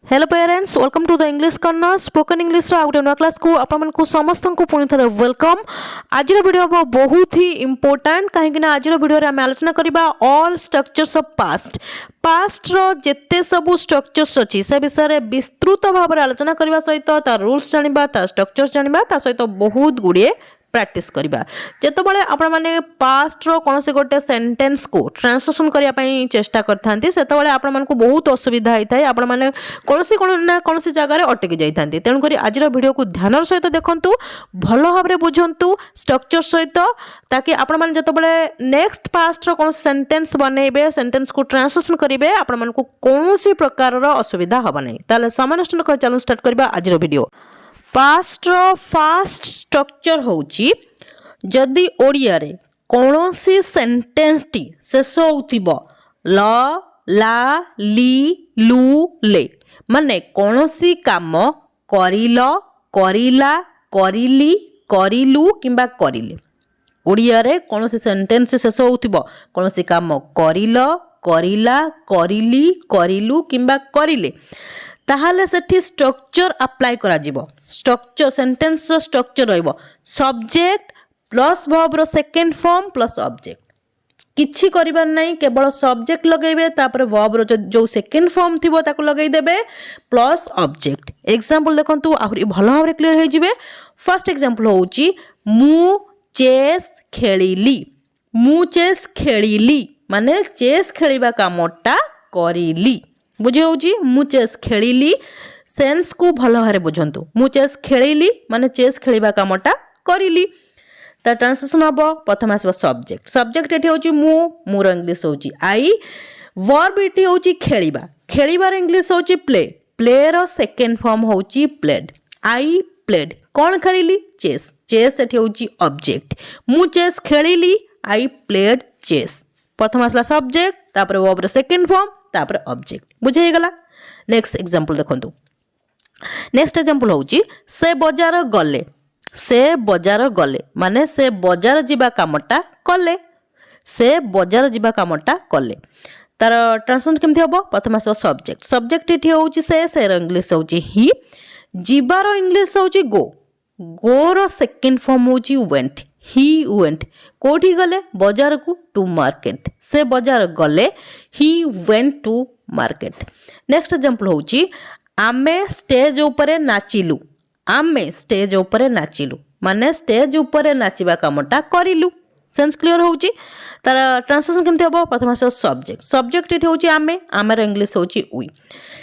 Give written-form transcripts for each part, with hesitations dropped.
Hello parents, welcome to the English corner spoken English आउ गोटे नुआ क्लास को आपन को समस्त को पुणी थे वेलकम। आज वीडियो हम बहुत ही इंपोर्टेंट कहीं आज वीडियो आम आलोचना करबा ऑल स्ट्रक्चर्स ऑफ पास्ट रो जेते सबु स्ट्रक्चर्स अच्छी से विषय में विस्तृत भाव में आलोचना करने सहित तार रूल्स जानिबा तार स्ट्रक्चर्स जानिबा ता सहित बहुत गुड़िए प्रैक्टिस करबा। जेतबेले आपण माने पास्ट रो कोन से गोटे सेंटेंस को ट्रांसलेशन करिया पई चेष्टा करथांती सेतबेले आपण मानकु बहुत असुविधा होइथाय। आपण माने कोनसी कोन ना कोनसी जगह रे अटकी जाइथांती। तेणु करी आज वीडियो को ध्यान सहित देखंतु, भल भाव रे बुझंतु स्ट्रक्चर सहित, ताकि आपण माने जेतबेले नेक्स्ट पास्ट रो कोन सेंटेंस बनेबे सेंटेंस को ट्रांसलेशन करिवे आपण मानकु कोनसी प्रकार रो असुविधा हबा नै। ताले सामान्य स्टूडेंट को चैनल स्टार्ट करबा आज रो वीडियो। पास्ट रो फास्ट स्ट्रक्चर होउची जदि ओडिया रे कोनोसी सेंटेंस टी शेष होउथिबो ल ला ली लू ले माने कोनोसी काम करिलो करिला करिली करिलु किंबा करिले। ओडिया रे कोनोसी सेंटेंस शेष होउथिबो कोनोसी काम करिलो करिला करिली करिलु किंबा करिले ताहले सेठी स्ट्रक्चर अप्लाई करा जिवो। स्ट्रक्चर सेंटेंस रो स्ट्रक्चर रहइबो सब्जेक्ट प्लस वर्ब रो सेकंड फॉर्म प्लस ऑब्जेक्ट। किछि करिबार नै, केवल सब्जेक्ट लगेबे तापर वर्ब रो जो सेकंड फॉर्म थिबो ताको लगेई देबे प्लस ऑब्जेक्ट। एग्जांपल देखंतु आहुरी भलो भाबरे क्लियर हे जिवे। फर्स्ट एग्जांपल होउची मु चेस खेलिली। मु चेस खेलिली माने चेस खेलिबा कामटा करिली। बुझे होउची मु चेस खेलिली सेंस को भल भारे बुझंतु। मु चेस खेलिली माने चेस खेलिबा कामटा करिली। ता ट्रांसलेशन हबो प्रथम आसबो सब्जेक्ट। सब्जेक्ट एठी होउची मु, मुर इंग्लिश होउची आई। वर्ब एठी होउची खेलिबा। खेलिबार इंग्लिश होउची प्ले। प्ले रो सेकंड फॉर्म होउची प्लेड। I played. कोन खेलिली चेस। चेस एठी होउची ऑब्जेक्ट। मु चेस खेलिली आई प्लेड चेस। प्रथम आसला सब्जेक्ट तापर वर्ब रो सेकंड फॉर्म तापर ऑब्जेक्ट। बुझे हे गला। नेक्स्ट एग्जांपल देखंतु। नेक्स्ट एग्जांपल होउची से बाजार गले। से बाजार गले माने से बाजार जिबा कामटा कले। से बाजार जिबा कामटा कले। तार ट्रांसलेशन केमथि हबो प्रथम आसो सब्जेक्ट। सब्जेक्ट एठी होउची से इंग्लिश होउची ही। जिबार इंग्लिश होउची गो। गो रो सेकंड फॉर्म होउची वेंट। ही वेंट। कोठी गले बाजार को टू मार्केट। से बाजार गले ही went to market. Next example होउची आमे स्टेज ऊपर नाचिलु। आमे स्टेज ऊपर नाचिलु माने स्टेज ऊपर नाचिबा कामटा करिलु। सेंस क्लियर होउची। तार ट्रांसलेशन केमथि हबो प्रथम आसो सब्जेक्ट। सब्जेक्ट एठी होउची आमे। आमेर इंग्लिश होउची वी।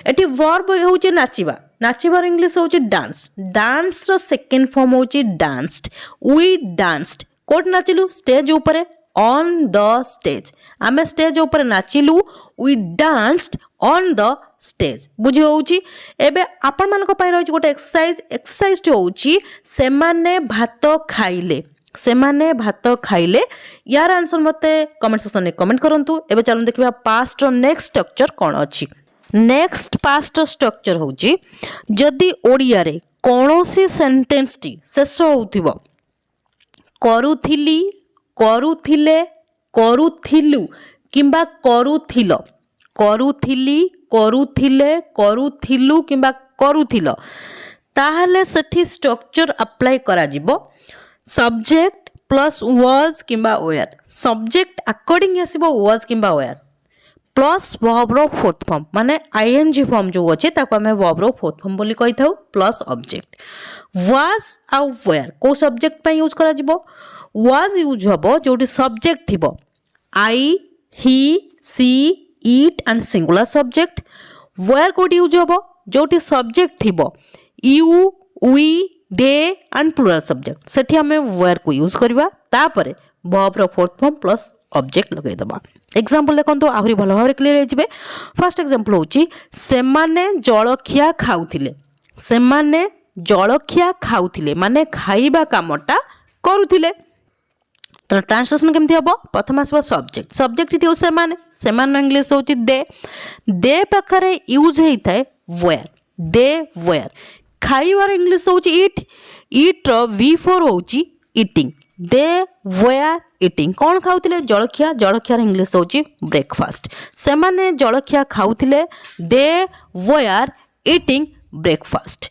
एठी वर्ब होउची नाचिबा। नाचिबार इंग्लिश होउची डांस। डांस रो सेकंड फॉर्म होउची डांस्ड। We danced. कोट नाचिलु स्टेज ऊपर ऑन द स्टेज। आमे स्टेज ऊपर नाचिलु we danced on the stage. बुझी होउची। एबे आपण मानको पय रहउची गोटे एक्सरसाइज होउची सेमाने भात खाइले। सेमाने भात खाइले। यार आंसर मते कमेंट सेक्शन में कमेंट करंतु। एबे चलन देखिबा पास्ट रो नेक्स्ट स्ट्रक्चर कोन अछि। नेक्स्ट पास्ट स्ट्रक्चर होउची जदि ओडिया रे कोनोसी सेंटेंस टी शेष होउथिबो करूथिली करूथिले करूथिलु किंबा करूथिलो। करूथिली करूथिले करूथिलु किंबा करूथिलो ताहले सेठी स्ट्रक्चर अप्लाई करा जिवो सब्जेक्ट प्लस वाज किंबा वेयर। सब्जेक्ट अकॉर्डिंग आसीबो वाज किंबा वेयर प्लस वर्ब रो फोर्थ फॉर्म माने आईएनजी फॉर्म जो अछि ताको हमें वर्ब रो फोर्थ फॉर्म बोली कहि थाउ प्लस ऑब्जेक्ट। वाज आ वेयर को सब्जेक्ट पे यूज करा जिवो। वाज यूज हबो जोटी सब्जेक्ट थिबो I he she it and singular subject. Were कोड यूज हबो जोटी सब्जेक्ट थिबो you we they and plural subject. सेठी हमें वेयर को यूज करबा तापरे वर्ब रो फोर्थ फॉर्म प्लस ऑब्जेक्ट लगै दबा। एग्जांपल देखंतु आहुरी भलो भाबरे क्लियर हेजिबे। फर्स्ट एग्जांपल होउची सेमाने जळखिया खाउथिले। सेमाने जळखिया खाउथिले माने खाइबा कामटा करूथिले। तो ट्रांसलेशन केमथि हबो प्रथम आसबो सब्जेक्ट। सब्जेक्ट इटी सेमाने। सेमाने इंग्लिश होउची दे। दे पाखरे यूज हेई थाए वेयर। They were. खाइबार इंग्लिश होउची इट। इट रो V4 होउची ईटिंग। They were eating. कौन खाउथिले जळखिया। जळखियार इंग्लिश होउची ब्रेकफास्ट। सेमाने जळखिया खाउथिले दे वेयर eating breakfast.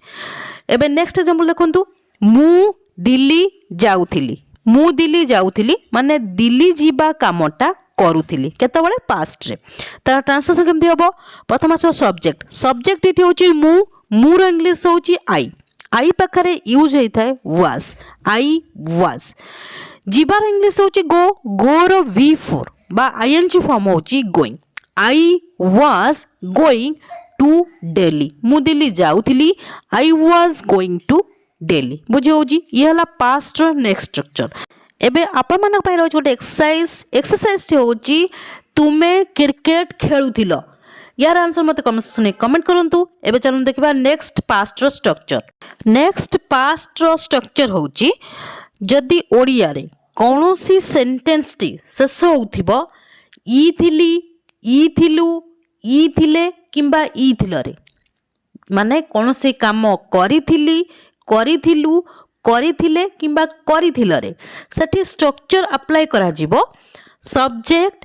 एबे नेक्स्ट एग्जांपल देखंतु मु दिल्ली जाउथिली माने दिल्ली जीवा कामटा करूथिली केतबेले पास्ट रे तार ट्रांसलेशन केमथि हबो प्रथम आसो सब्जेक्ट इठी होची मुर इंग्लिश होची आई पाखरे यूज होइथाय वाज जीवार इंग्लिश होची गोर V4 बा ing फॉर्म होची going I was going to Delhi मु दिल्ली जाउथिली I was going to Delhi बुझे होजी ये हला पास्ट रो नेक्स्ट स्ट्रक्चर एबे आपण मानक पाइ रहौ गोटे एक्सरसाइज होची तुमे क्रिकेट खेलुथिलो यार आंसर मते कमेंट करंतु एबे चलन देखबा नेक्स्ट पास्ट रो स्ट्रक्चर होची जदि ओडिया रे कोनोसी सेंटेंस टी शेष होउथिबो ई थिली ई थिलु ई थिले किंबा ई थिलो रे माने कोनोसी काम करिथिली करिथिलु करिथिले किंबा करिथिलो रे सेठी स्ट्रक्चर अप्लाई करा जिवो subject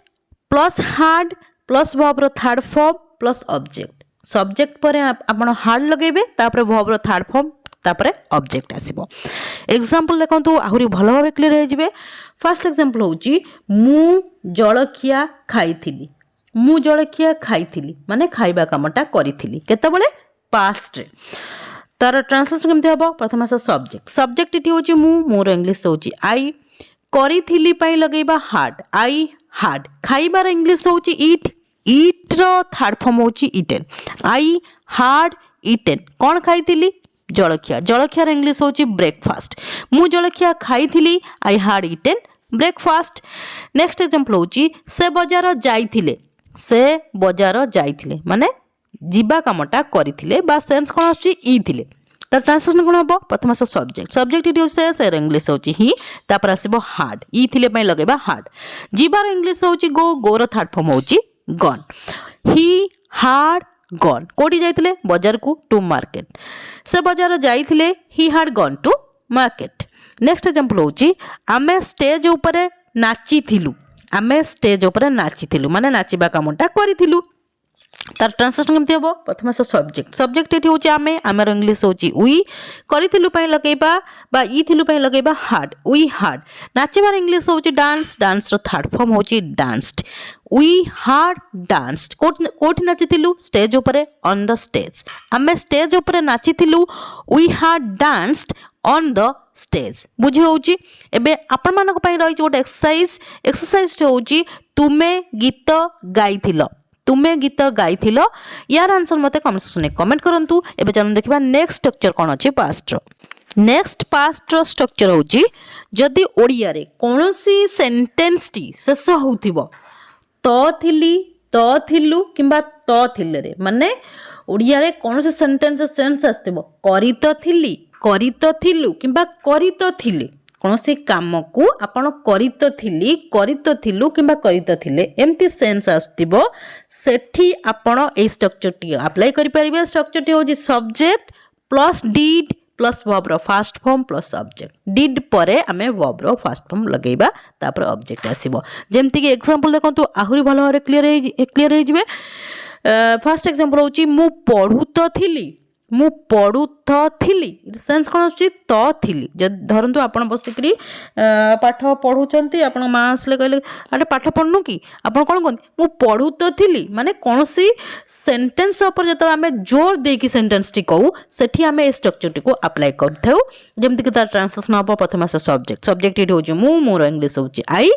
plus had plus verb रो third form plus object subject पर आपण हार्ड लगेबे तापर वर्ब रो थर्ड फॉर्म तापर ऑब्जेक्ट आसीबो एग्जांपल देखंतु आहुरी भलो भाबे क्लियर हे जिवे फर्स्ट एग्जांपल होची मु जळखिया खाइथिली माने खाइबा कामटा करिथिली केतबेले पास्ट रे तार ट्रांसलेशन केमते हबो प्रथम आस सब्जेक्ट इटी होची मोर इंग्लिश होची आई करिथिली पई लगेबा हार्ड खाइबार इंग्लिश होची ईट रो थर्ड फॉर्म होची ईटेन आई हार्ड ईटेन कोन खाइथिली जळखिया इंग्लिश होची ब्रेकफास्ट मु जळखिया खाइथिली I had eaten breakfast next example होची से बजार जाइथिले माने जीवा कामटा करिथिले बा सेंस कोन आछि ई थिले त ट्रांसलेशन कोन हबो प्रथम सब्जेक्ट इट से इंग्लिश होची ही तापर आसीबो हार्ड ई थिले पई लगेबा हार्ड जीवार इंग्लिश होची गोर थर्ड फॉर्म होची गॉन ही हार्ड गॉन कोडी जाइथिले बाजार को टू मार्केट से बाजार जाइथिले he had gone to market next example होची आमे स्टेज ऊपर नाचिथिलु माने नाचिबा कामटा करिथिलु तार ट्रांसलेशन केमति हबो प्रथम सब्जेक्ट एठी होची आमेर इंग्लिश होची वी करिथिलु पई लगेबा बा ई थिलु पई लगेबा हार्ड वी हार्ड नाचिबार इंग्लिश होची डांस रो थर्ड फॉर्म होची डांस्ड वी हार्ड डांस्ड कोठी नाचिथिलु स्टेज ऊपर ऑन द स्टेज आमे स्टेज ऊपर नाचिथिलु we had danced on the stage बुझी होची एबे आपण मानक पई रही गोटे एक्सरसाइज होची तुमे गीत गाइथिलो यार आंसर मते कमेंट सेक्शन में कमेंट करंतु एबे चलन देखिबा नेक्स्ट स्ट्रक्चर कोन अछि पास्ट रो स्ट्रक्चर होची जदि ओडिया रे कोनोसी सेंटेंस टी शेष होउथिबो तो थिलु किंबा तो थिले रे माने ओडिया रे कोनोसी सेंस आस्तिबो करि तो थिलु किंबा करि तो थिले कोनोसी काम को आपण करि तो थिलु किंबा करि तो थिले एम्ति सेंस आस्तिबो सेठी आपण ए स्ट्रक्चर टी अप्लाई करि परिबे स्ट्रक्चर टी होजी subject plus did plus verb रो first form plus object did परे आमे वर्ब रो फर्स्ट फॉर्म लगेबा तापर ऑब्जेक्ट आसीबो जेमति कि एग्जांपल देखंतु आहुरी भलो रे क्लियर हे जिवे फर्स्ट एग्जांपल होची मु पढुथली सेंस कोन अछि तो थिली जद धरंतु आपण बसिकरी पाठ पढुचंती आपण मां आसले कहले अरे पाठ पढनु की आपण कोन कोन मु पढुथली माने कोनसी सेंटेंस ऊपर जत हमें जोर दे की सेंटेंस टी कहू सेठी हमें ए स्ट्रक्चर टी को अप्लाई करथौ जेमति कि तार ट्रांसलेशन हो प्रथम सब्जेक्ट इट होची मोर इंग्लिश होची आई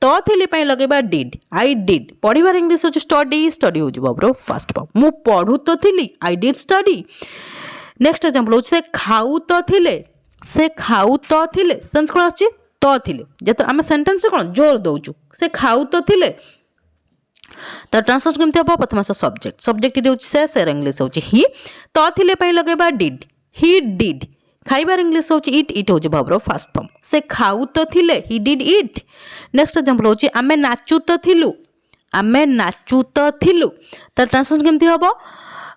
तो थिली पई लगेबा आई डिड पढिबार इंग्लिश होची स्टडी होची बाबरो फर्स्ट फॉर्म मु पढु तो थिली I did study next example होची से खाऊ तो थिले सेंस कोन अछि तो थिले जत हम सेंटेंस कोन जोर दोचु से खाऊ तो थिले तो ट्रांसलेशन केमति हो प्रथम सब्जेक्ट इट होची से इंग्लिश होची ही तो थिले पई लगेबा डिड ही डिड खाइबार इंग्लिश होची इट होची भाबर फर्स्ट फॉर्म से खाऊ तो थिले he did it next example होची आमे नाचू तो थिलु तो ट्रांसलेशन केमति हबो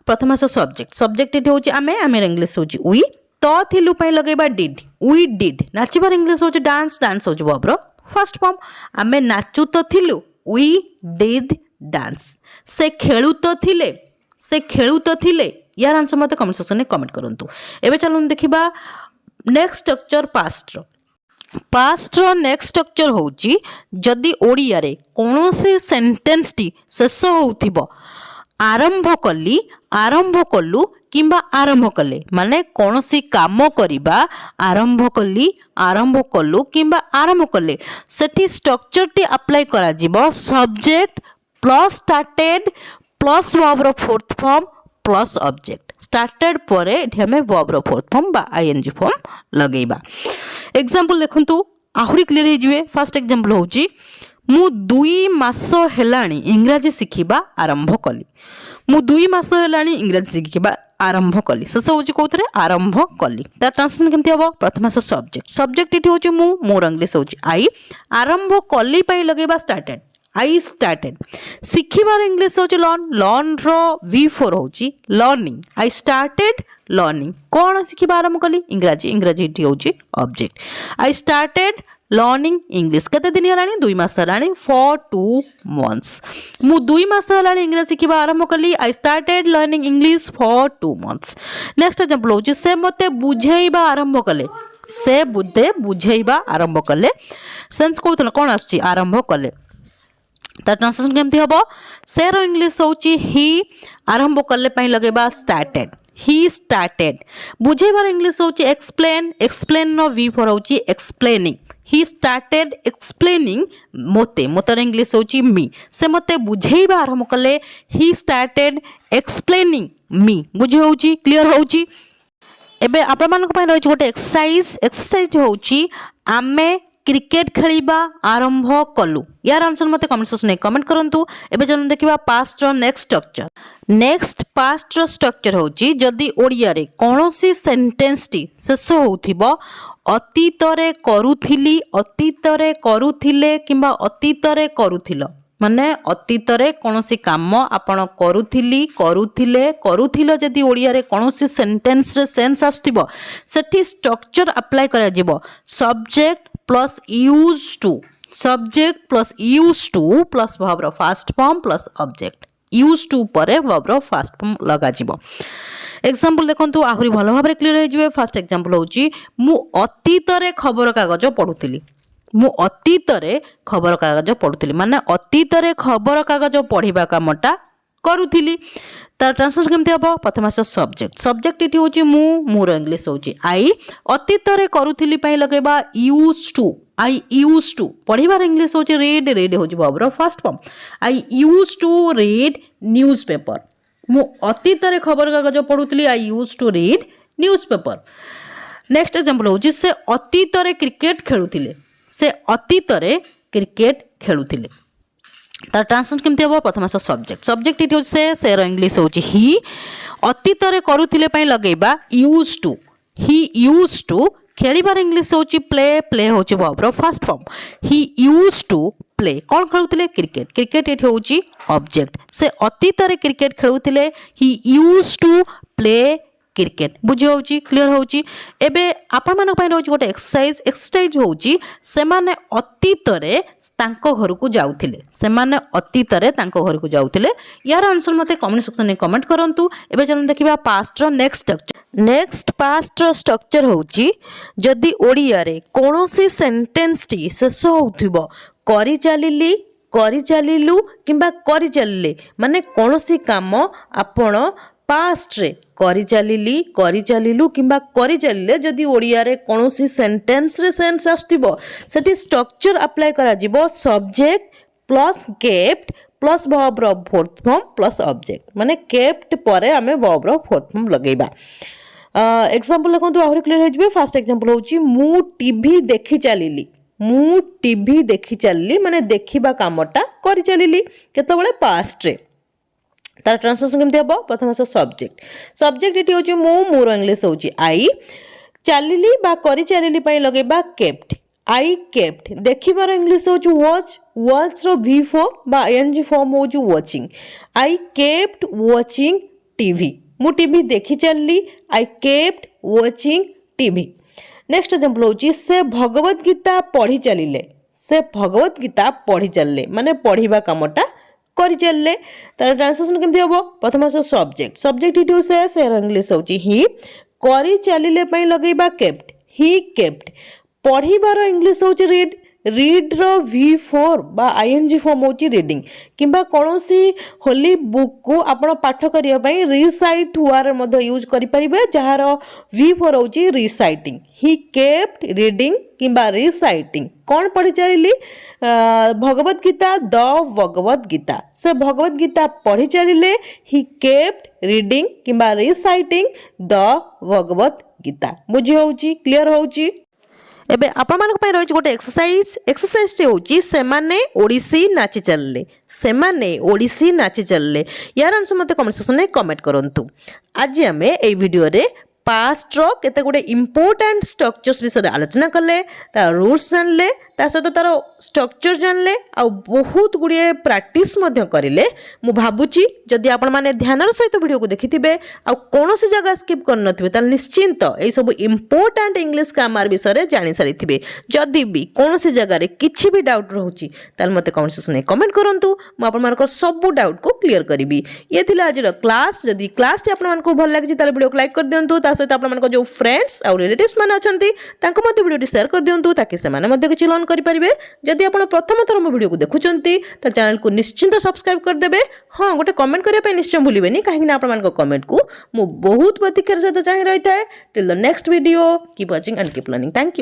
प्रथम सब्जेक्ट इट होची आमेर इंग्लिश होची वी तो थिलु पई लगेबा डिड वी डिड नाचिबार इंग्लिश होची डांस होची भाबर फर्स्ट फॉर्म आमे नाचू तो थिलु वी डिड डांस से खेलु तो थिले यार आंसर मते कमेंट सेक्शन में कमेंट करंतु। एबे चलून देखिबा नेक्स्ट स्ट्रक्चर पास्ट रो। पास्ट रो नेक्स्ट स्ट्रक्चर होउची जदी ओडिया रे कोनोसी सेंटेंस टी शेष होउथिबो आरंभ कली आरंभ कलु किंबा आरंभ कले माने कौनसी काम करिबा आरंभ कली आरंभ कलु किंबा आरंभ कले सेठी स्ट्रक्चर टी अप्लाई करा जिवो subject plus started plus verb रो fourth form plus object started परे एठी हमें वर्ब रो फोर्थ फॉर्म बा आईएनजी फॉर्म लगेबा। एग्जांपल देखंतु आहुरी क्लियर हे जिवे। फर्स्ट एग्जांपल होउची मु 2 मास हेलाणी इंग्रजी शिखिबा आरंभ कली। मु 2 मास हेलाणी इंग्रजी शिखिबा आरंभ कली शेष होची कोथरे आरंभ कली। ता ट्रांसलेशन केमति हबो प्रथम से सब्जेक्ट सब्जेक्ट इठी होची मु मोर इंग्लिश होची आई आरंभ कली पई लगेबा स्टार्टेड आई स्टार्टेड शिखिबार इंग्लिश होची लर्न लर्न रो V4 होची लर्निंग आई स्टार्टेड लर्निंग कौन शिखिबा आरंभ कली इंग्रजी इंग्रजी इठी होची object I started learning English केते दिन हेलानी 2 मास हेलानी फॉर 2 मंथ्स मु 2 मास हेलानी इंग्लिश शिखिबा आरंभ कली I started learning English for 2 months. Next example होची से मते बुझेइबा आरंभ कले से बुद्धे बुझेइबा आरंभ कले सेंस कोथन कोन आछि आरंभ कले ता ट्रांसलेशन केमति हबो से रो इंग्लिश होची ही आरंभ कले पई लगेबा स्टार्टेड he started बुझेबार इंग्लिश होची एक्सप्लेन एक्सप्लेन नो V4 होची explaining he started explaining Mote मोतर English होची मी से मते बुझेइबा आरंभ कले he started explaining me बुझे होची क्लियर होची। एबे आपण मानक पय रहै गोटे एक्सरसाइज होची आमे क्रिकेट खेलिबा आरंभ कलु यार आंसर मते कमेंट सेक्शन में कमेंट करंतु। एबे चलन देखिबा पास्ट रो नेक्स्ट स्ट्रक्चर नेक्स्ट पास्ट रो स्ट्रक्चर होची जदी ओडिया रे कोनोसी सेंटेंस टी शेष होउथिबो अतीत रे करूथिली अतीत रे करूथिले किंबा अतीत रे करूथिलो माने अतीत रे कोनोसी काम आपण करूथिली करूथिले करूथिलो जदी ओडिया रे कोनोसी सेंटेंस रे सेंस आस्तिबो सेठी स्ट्रक्चर अप्लाई करा जिवो subject plus use to subject plus use to plus verb रो first form plus object use to परे वर्ब रो फर्स्ट फॉर्म लगा जिवो। एग्जांपल देखंतु आहुरी भलो भाबरे क्लियर हे जिवे। फर्स्ट एग्जांपल होची मु अतीत रे खबर कागज पढुथिली मु अतीत रे खबर कागज पढुथिली माने अतीत रे खबर कागज पढिबा कामटा करूथिली तार ट्रांसलेशन केमति हबो प्रथम से सब्जेक्ट सब्जेक्ट इटी होची मु मोर इंग्लिश होची आई अतीत रे करूथिली पई लगेबा used to I used to पढिबार इंग्लिश होची रीड रीड होची वर्ब रो first form I used to read newspaper मु अतीत रे खबर कागज पढुथिली I used to read newspaper. Next example होची से अतीत रे क्रिकेट खेलुथिले से अतीत रे क्रिकेट खेलुथिले तार ट्रांसलेशन केमति हबो प्रथम से सब्जेक्ट सब्जेक्ट इट से रो इंग्लिश होची ही अतीत रे करूथिले पई लगेबा use to he use to खेलिबार इंग्लिश होची प्ले प्ले होची वर्ब रो first form he use to play कौन खेलुथिले क्रिकेट क्रिकेट इट होची ऑब्जेक्ट से अतीत रे क्रिकेट खेलुथिले he use to play cricket बुझे होची क्लियर होची। एबे आपण मानक पय रहउची गोटे एक्सरसाइज होची से माने अतीत रे तांको घर को जाउथिले से माने अतीत रे तांको घर को जाउथिले यार आंसर मते कमेंट सेक्शन में कमेंट करंतु। एबे चलन देखिबा पास्ट रो नेक्स्ट स्ट्रक्चर नेक्स्ट पास्ट रो स्ट्रक्चर होची जदी ओडिया रे कोनोसी सेंटेंस टी शेष होउथिबो करि चलिलु किंबा करि चलिले माने कोनोसी काम आपण पास्ट रे करि चलिलु किंबा करि चलिले जदी ओडिया रे कोनोसी सेंटेंस रे सेंस आस्तिबो सेठी स्ट्रक्चर अप्लाई करा जिवो subject plus kept plus verb रो फोर्थ फॉर्म प्लस ऑब्जेक्ट माने केप्ट परे हमें वर्ब रो फोर्थ फॉर्म लगेबा। एग्जांपल देखंतु आहुरी क्लियर हे जिवे। फर्स्ट एग्जांपल होची मु टीवी देखि चलिली माने देखिबा कामटा करि चलिली केतबेले पास्ट रे तार ट्रांसलेशन केमति हबो प्रथम से सब्जेक्ट इटी होची मु मोर इंग्लिश होची आई चलिली बा करि चलिली पई लगेबा केप्ट आई केप्ट देखिबार इंग्लिश होची वॉच रो V4 बा आईएनजी फॉर्म होची watching I kept watching TV मु टीवी देखि चलली I kept watching TV. Next example होची से भगवत गीता पढ़ी चलिले माने पढ़िबा कामटा कर चलले तार ट्रांसलेशन केमती हबो प्रथम आस सब्जेक्ट सब्जेक्ट इट यूज से इंग्लिश होची ही करी चलिले पई लगेबा केप्ट ही केप्ट पढ़ीबार इंग्लिश होची रीड रीड रो V4 बा आईएनजी फॉर्म होची रीडिंग किंबा कोनोसी होली बुक को आपण पाठ करिया पई रिसाइट वार मध यूज करि परिबे जहार V4 होची रिसाइटिंग ही केप्ट रीडिंग किंबा रिसाइटिंग कौन पढ़ी चलिली भगवत गीता द भगवत गीता से भगवत गीता पढ़ी चलिले ही केप्ट रीडिंग किंबा रिसाइटिंग द भगवत गीता बुझी होची क्लियर होची एबे आपण मानक पई रही गोटे एक्सरसाइज टे होची सेमाने ओडिसी नाची चलले सेमाने ओडिसी नाची चलले यार आंसर मते कमेंट सेक्शन में कमेंट करंतु आज हमें ए वीडियो रे पास्ट रो केते गुडे इंपोर्टेंट स्ट्रक्चर्स विषय आलोचना कले तार रूल्स जानले ता सहित तार स्ट्रक्चर जानले आ बहुत गुडे प्रैक्टिस मध्य करिले मु भाबुची जदि आपण माने ध्यानर सहित वीडियो को देखिथिबे आ कोनोसी जगह स्किप कर नथिबे ताल निश्चिंत ए सब इंपोर्टेंट इंग्लिश ग्रामर विषय रे जानि सारिथिबे जदि भी कोनोसी जगह रे किछि भी डाउट रहउची ताल मते कमेंट सेक्शन में कमेंट करंतु मु आपण मानक सब डाउट को क्लियर करिबी ये थिला आज क्लास जदि क्लास टी आपण मानक भल लागिछि ताल वीडियो को लाइक कर दियंतु सहित आप जो फ्रेंड्स और रिलेटिव्स मैंने अच्छा वीडियो शेयर कर दिंतु ताकि से किसी लर्न करेंगे जदि आप प्रथम थर मो वीडियो को देखुं तो चैनल को निश्चिंत सब्सक्राइब करदे हाँ गोटे कमेंट करने निश्चय भूलें कहीं आप कमेंट को मुझे बहुत प्रतीक्षार सहित चाहिए रही है till the next video keep watching and keep learning thank you.